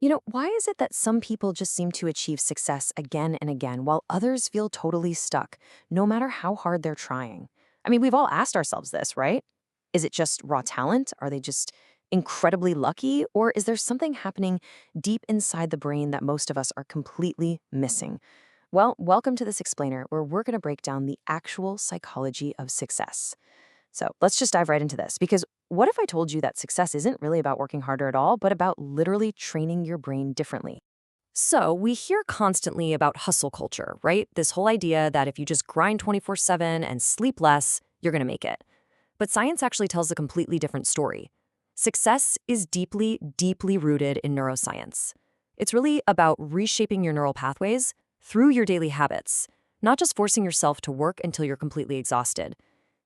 Why is it that some people just seem to achieve success again and again while others feel totally stuck, no matter how hard they're trying? I mean, we've all asked ourselves this, right? Is it just raw talent? Are they just incredibly lucky? Or is there something happening deep inside the brain that most of us are completely missing? Well, welcome to this explainer where we're going to break down the actual psychology of success. So let's just dive right into this because what if I told you that success isn't really about working harder at all, but about literally training your brain differently? So, we hear constantly about hustle culture, right? This whole idea that if you just grind 24/7 and sleep less, you're going to make it. But science actually tells a completely different story. Success is deeply, deeply rooted in neuroscience. It's really about reshaping your neural pathways through your daily habits, not just forcing yourself to work until you're completely exhausted.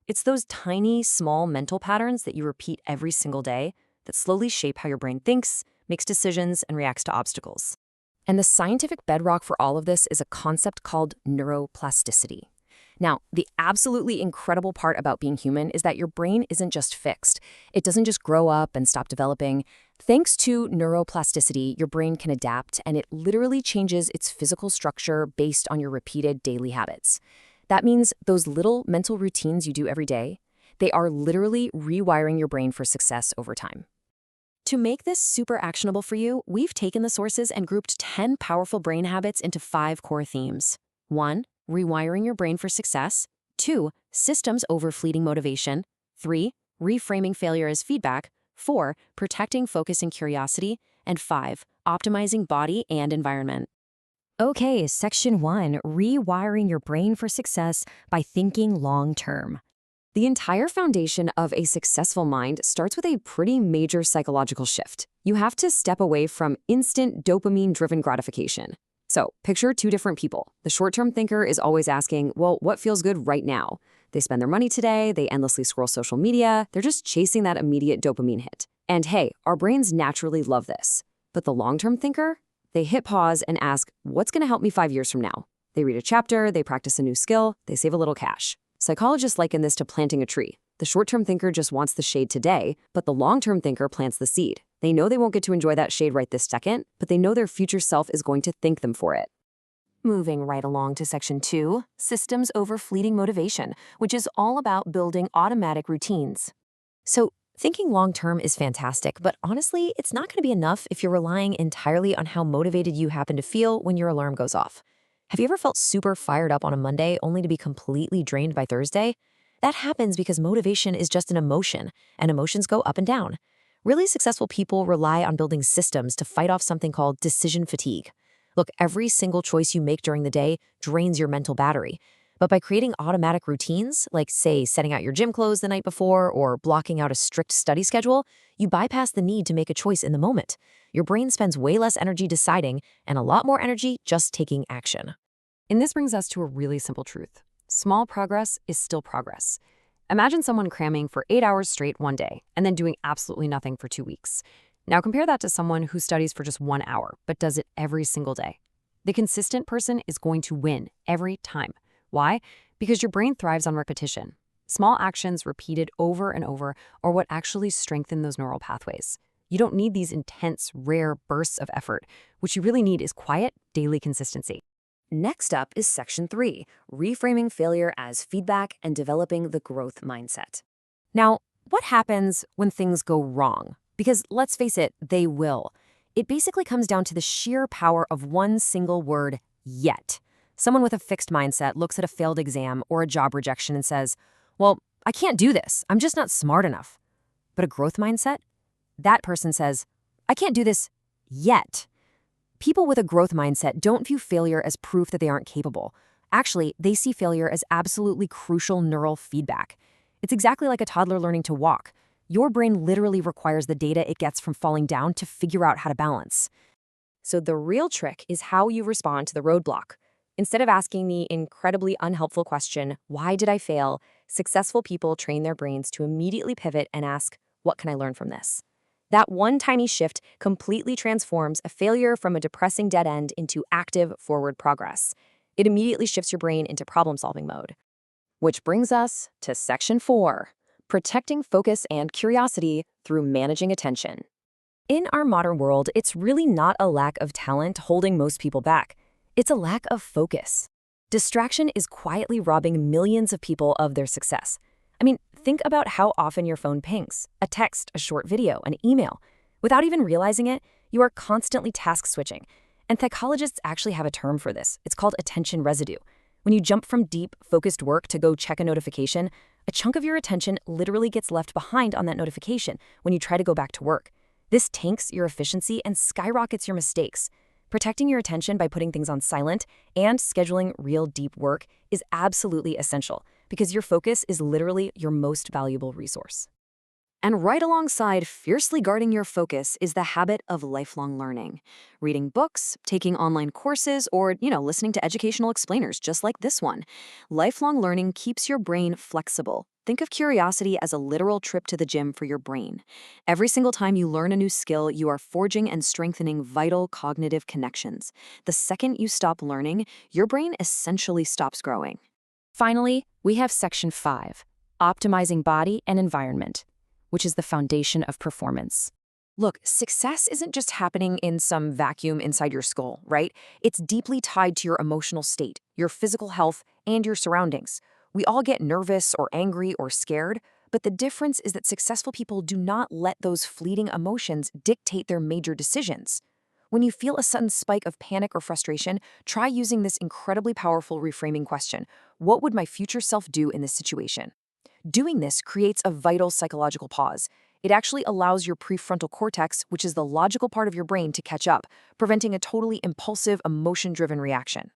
It's those tiny, small mental patterns that you repeat every single day that slowly shape how your brain thinks, makes decisions, and reacts to obstacles. And the scientific bedrock for all of this is a concept called neuroplasticity. Now, the absolutely incredible part about being human is that your brain isn't just fixed. It doesn't just grow up and stop developing. Thanks to neuroplasticity, your brain can adapt, and it literally changes its physical structure based on your repeated daily habits. That means those little mental routines you do every day, they are literally rewiring your brain for success over time. To make this super actionable for you, we've taken the sources and grouped 10 powerful brain habits into 5 core themes. 1. Rewiring your brain for success. 2. Systems over fleeting motivation. 3. Reframing failure as feedback. 4. Protecting focus and curiosity. And 5. Optimizing body and environment. Okay, section 1, rewiring your brain for success by thinking long term. The entire foundation of a successful mind starts with a pretty major psychological shift. You have to step away from instant dopamine-driven gratification. So, picture two different people. The short-term thinker is always asking, well, what feels good right now? They spend their money today, they endlessly scroll social media, they're just chasing that immediate dopamine hit. And hey, our brains naturally love this. But the long-term thinker? They hit pause and ask, what's going to help me 5 years from now? They read a chapter, they practice a new skill, they save a little cash. Psychologists liken this to planting a tree. The short-term thinker just wants the shade today, but the long-term thinker plants the seed. They know they won't get to enjoy that shade right this second, but they know their future self is going to thank them for it. Moving right along to section 2, systems over fleeting motivation, which is all about building automatic routines. So, thinking long-term is fantastic, but honestly, it's not going to be enough if you're relying entirely on how motivated you happen to feel when your alarm goes off. Have you ever felt super fired up on a Monday only to be completely drained by Thursday? That happens because motivation is just an emotion, and emotions go up and down. Really successful people rely on building systems to fight off something called decision fatigue. Look, every single choice you make during the day drains your mental battery. But by creating automatic routines, like, say, setting out your gym clothes the night before or blocking out a strict study schedule, you bypass the need to make a choice in the moment. Your brain spends way less energy deciding and a lot more energy just taking action. And this brings us to a really simple truth. Small progress is still progress. Imagine someone cramming for 8 hours straight one day and then doing absolutely nothing for 2 weeks. Now compare that to someone who studies for just 1 hour but does it every single day. The consistent person is going to win every time. Why? Because your brain thrives on repetition. Small actions repeated over and over are what actually strengthen those neural pathways. You don't need these intense, rare bursts of effort. What you really need is quiet, daily consistency. Next up is section 3, reframing failure as feedback and developing the growth mindset. Now, what happens when things go wrong? Because let's face it, they will. It basically comes down to the sheer power of one single word, yet. Someone with a fixed mindset looks at a failed exam or a job rejection and says, well, I can't do this. I'm just not smart enough. But a growth mindset? That person says, I can't do this yet. People with a growth mindset don't view failure as proof that they aren't capable. Actually, they see failure as absolutely crucial neural feedback. It's exactly like a toddler learning to walk. Your brain literally requires the data it gets from falling down to figure out how to balance. So the real trick is how you respond to the roadblock. Instead of asking the incredibly unhelpful question, why did I fail? Successful people train their brains to immediately pivot and ask, what can I learn from this? That one tiny shift completely transforms a failure from a depressing dead end into active forward progress. It immediately shifts your brain into problem-solving mode. Which brings us to section 4, protecting focus and curiosity through managing attention. In our modern world, it's really not a lack of talent holding most people back. It's a lack of focus. Distraction is quietly robbing millions of people of their success. I mean, think about how often your phone pings, a text, a short video, an email. Without even realizing it, you are constantly task switching. And psychologists actually have a term for this. It's called attention residue. When you jump from deep, focused work to go check a notification, a chunk of your attention literally gets left behind on that notification when you try to go back to work. This tanks your efficiency and skyrockets your mistakes. Protecting your attention by putting things on silent and scheduling real deep work is absolutely essential because your focus is literally your most valuable resource. And right alongside fiercely guarding your focus is the habit of lifelong learning. Reading books, taking online courses, or, listening to educational explainers just like this one. Lifelong learning keeps your brain flexible. Think of curiosity as a literal trip to the gym for your brain. Every single time you learn a new skill, you are forging and strengthening vital cognitive connections. The second you stop learning, your brain essentially stops growing. Finally, we have Section 5, Optimizing Body and Environment, which is the foundation of performance. Look, success isn't just happening in some vacuum inside your skull, right? It's deeply tied to your emotional state, your physical health, and your surroundings. We all get nervous or angry or scared, but the difference is that successful people do not let those fleeting emotions dictate their major decisions. When you feel a sudden spike of panic or frustration, try using this incredibly powerful reframing question. What would my future self do in this situation? Doing this creates a vital psychological pause. It actually allows your prefrontal cortex, which is the logical part of your brain, to catch up, preventing a totally impulsive, emotion-driven reaction.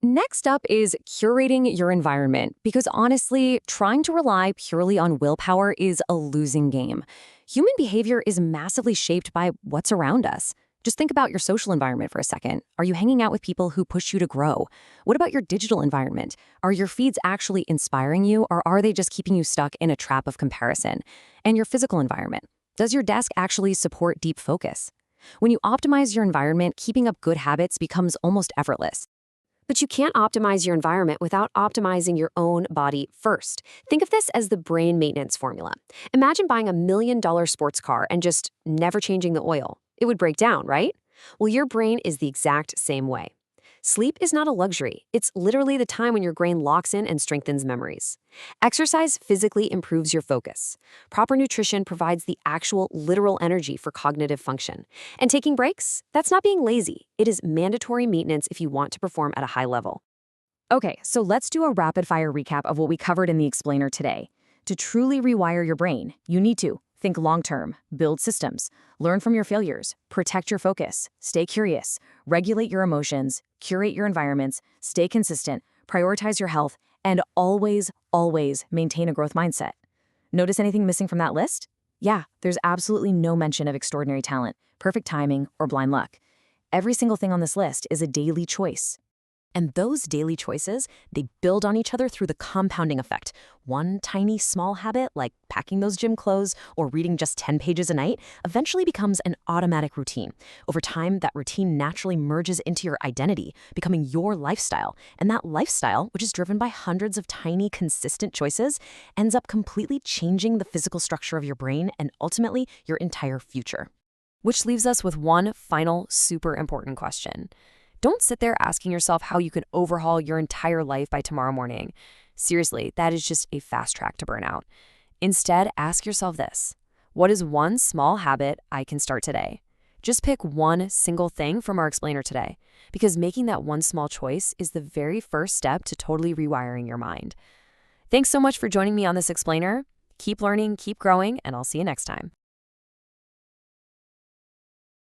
Next up is curating your environment, because honestly, trying to rely purely on willpower is a losing game. Human behavior is massively shaped by what's around us. Just think about your social environment for a second. Are you hanging out with people who push you to grow? What about your digital environment? Are your feeds actually inspiring you, or are they just keeping you stuck in a trap of comparison? And your physical environment. Does your desk actually support deep focus? When you optimize your environment, keeping up good habits becomes almost effortless. But you can't optimize your environment without optimizing your own body first. Think of this as the brain maintenance formula. Imagine buying $1 million sports car and just never changing the oil. It would break down, right? Well, your brain is the exact same way. Sleep is not a luxury. It's literally the time when your brain locks in and strengthens memories. Exercise physically improves your focus. Proper nutrition provides the actual literal energy for cognitive function. And taking breaks? That's not being lazy. It is mandatory maintenance if you want to perform at a high level. Okay, so let's do a rapid-fire recap of what we covered in the explainer today. To truly rewire your brain, you need to think long-term, build systems, learn from your failures, protect your focus, stay curious, regulate your emotions, curate your environments, stay consistent, prioritize your health, and always, always maintain a growth mindset. Notice anything missing from that list? Yeah, there's absolutely no mention of extraordinary talent, perfect timing, or blind luck. Every single thing on this list is a daily choice. And those daily choices, they build on each other through the compounding effect. One tiny small habit, like packing those gym clothes or reading just 10 pages a night, eventually becomes an automatic routine. Over time, that routine naturally merges into your identity, becoming your lifestyle. And that lifestyle, which is driven by hundreds of tiny, consistent choices, ends up completely changing the physical structure of your brain and ultimately your entire future. Which leaves us with one final super important question. Don't sit there asking yourself how you can overhaul your entire life by tomorrow morning. Seriously, that is just a fast track to burnout. Instead, ask yourself this. What is one small habit I can start today? Just pick one single thing from our explainer today, because making that one small choice is the very first step to totally rewiring your mind. Thanks so much for joining me on this explainer. Keep learning, keep growing, and I'll see you next time.